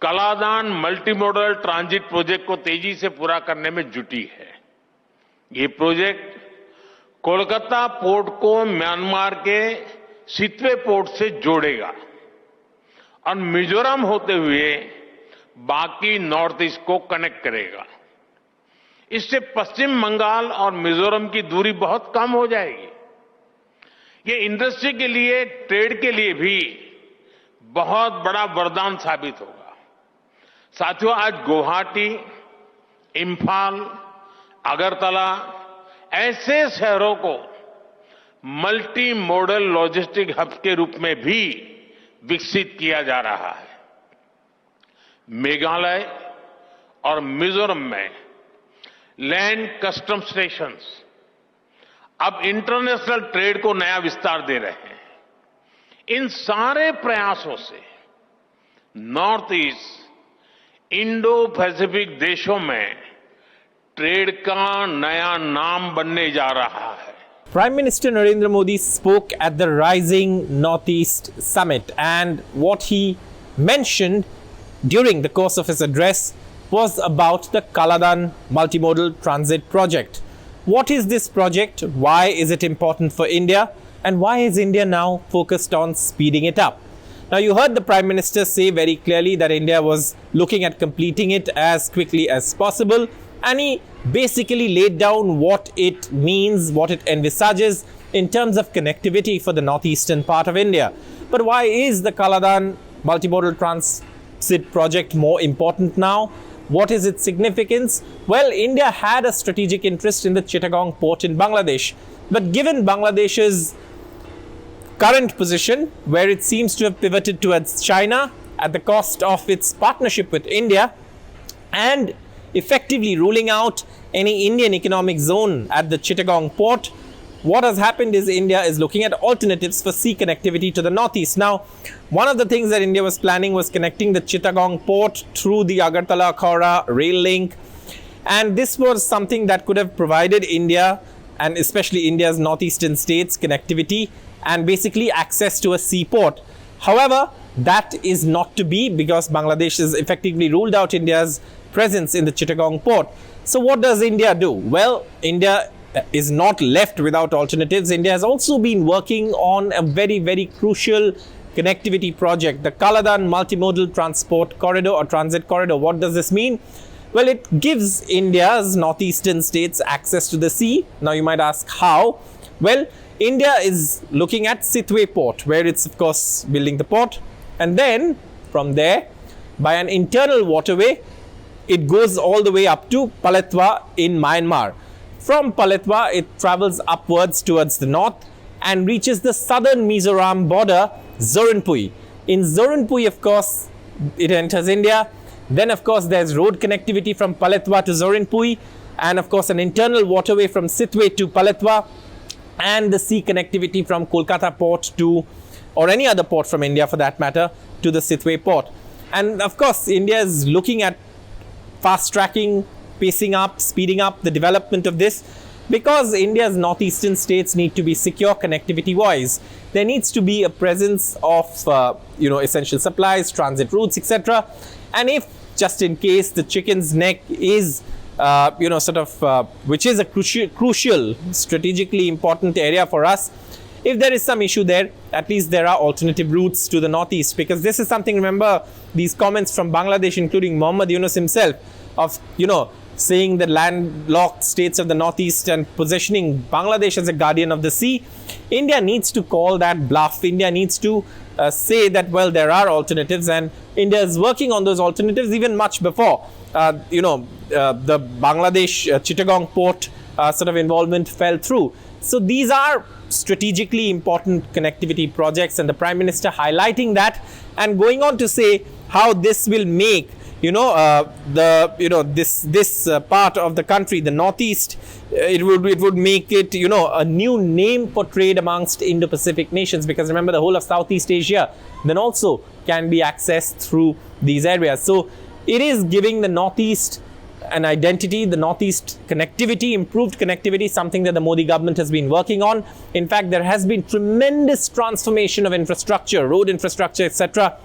Kaladan multi modal transit project को तेजी से पूरा करने में जुटी है। ये प्रोजेक्ट कोलकाता पोर्ट को म्यांमार के सित्वे पोर्ट से जोड़ेगा और मिजोरम होते हुए बाकी नॉर्थ ईस्ट को कनेक्ट करेगा। इससे पश्चिम बंगाल और मिजोरम की दूरी बहुत कम हो जाएगी। ये इंडस्ट्री के लिए, ट्रेड के लिए भी बहुत बड़ा वरदान साबित होगा। साथियों, आज गुवाहाटी, इंफाल, अगरतला ऐसे शहरों को मल्टी मॉडल लॉजिस्टिक हब के रूप में भी विकसित किया जा रहा है। मेघालय और मिजोरम में लैंड कस्टम स्टेशंस अब इंटरनेशनल ट्रेड को नया विस्तार दे रहे हैं। इन सारे प्रयासों से नॉर्थ ईस्ट इंडो पैसिफिक देशों में ट्रेड का नया नाम बनने जा रहा है। Prime Minister Narendra Modi spoke at the Rising Northeast Summit, and what he mentioned during the course of his address was about the Kaladan Multi-Modal Transit Project. What is this project? Why is it important for India? And why is India now focused on speeding it up? Now, you heard the Prime Minister say very clearly that India was looking at completing it as quickly as possible, and he basically laid down what it means, what it envisages in terms of connectivity for the northeastern part of India. But why is the Kaladan Multimodal Transit Project more important now? What is its significance? Well, India had a strategic interest in the Chittagong Port in Bangladesh. But given Bangladesh's current position, where it seems to have pivoted towards China at the cost of its partnership with India, and effectively ruling out any Indian economic zone at the Chittagong Port, what has happened is India is looking at alternatives for sea connectivity to the northeast. Now, one of the things that India was planning was connecting the Chittagong Port through the Agartala-Khawra rail link, and this was something that could have provided India, and especially India's northeastern states, connectivity and basically access to a seaport. However, that is not to be, because Bangladesh has effectively ruled out India's presence in the Chittagong Port. So what does India do? Well, India is not left without alternatives. India has also been working on a very, very crucial connectivity project, the Kaladan Multi-Modal Transport Corridor or Transit Corridor. What does this mean? Well, it gives India's northeastern states access to the sea. Now you might ask how? Well, India is looking at Sittwe port, where it's of course building the port, and then from there, by an internal waterway, it goes all the way up to Paletwa in Myanmar. From Paletwa, it travels upwards towards the north and reaches the southern Mizoram border, Zorinpui. In Zorinpui, of course, it enters India. Then, of course, there's road connectivity from Paletwa to Zorinpui, and of course, an internal waterway from Sittwe to Paletwa, and the sea connectivity from Kolkata port to, or any other port from India for that matter, to the Sittwe port. And of course, India is looking at fast tracking, pacing up, speeding up the development of this, because India's northeastern states need to be secure connectivity wise. There needs to be a presence of essential supplies, transit routes, etc. And if just in case the chicken's neck is which is a crucial, strategically important area for us, if there is some issue there, at least there are alternative routes to the northeast, because this is something, remember these comments from Bangladesh, including Mohammad Yunus himself, of saying the landlocked states of the northeast and positioning Bangladesh as a guardian of the sea. India needs to call that bluff. India needs to say that, well, there are alternatives, and India is working on those alternatives even much before the Bangladesh Chittagong Port involvement fell through. So these are strategically important connectivity projects, and the Prime Minister highlighting that and going on to say how this will make this part of the country, the northeast, it would make it a new name for trade amongst Indo-Pacific nations, because remember, the whole of Southeast Asia then also can be accessed through these areas. So it is giving the northeast an identity, the northeast connectivity, improved connectivity, something that the Modi government has been working on. In fact, there has been tremendous transformation of infrastructure, road infrastructure, etc.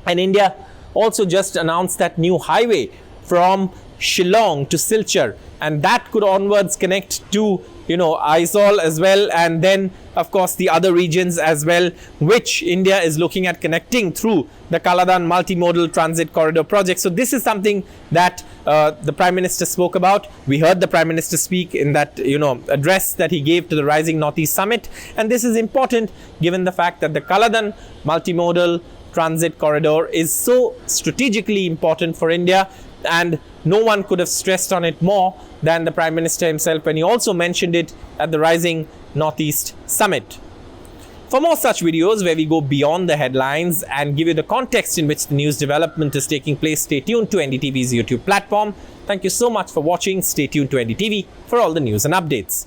And India also just announced that new highway from Shillong to Silchar, and that could onwards connect to Aizawl as well, and then of course the other regions as well, which India is looking at connecting through the Kaladan Multi-Modal Transit Corridor project. So this is something that the Prime Minister spoke about. We heard the Prime Minister speak in that address that he gave to the Rising Northeast Summit, and this is important given the fact that the Kaladan Multi-Modal Transit Corridor is so strategically important for India, and no one could have stressed on it more than the Prime Minister himself when he also mentioned it at the Rising Northeast Summit. For more such videos where we go beyond the headlines and give you the context in which the news development is taking place, stay tuned to NDTV's YouTube platform. Thank you so much for watching. Stay tuned to NDTV for all the news and updates.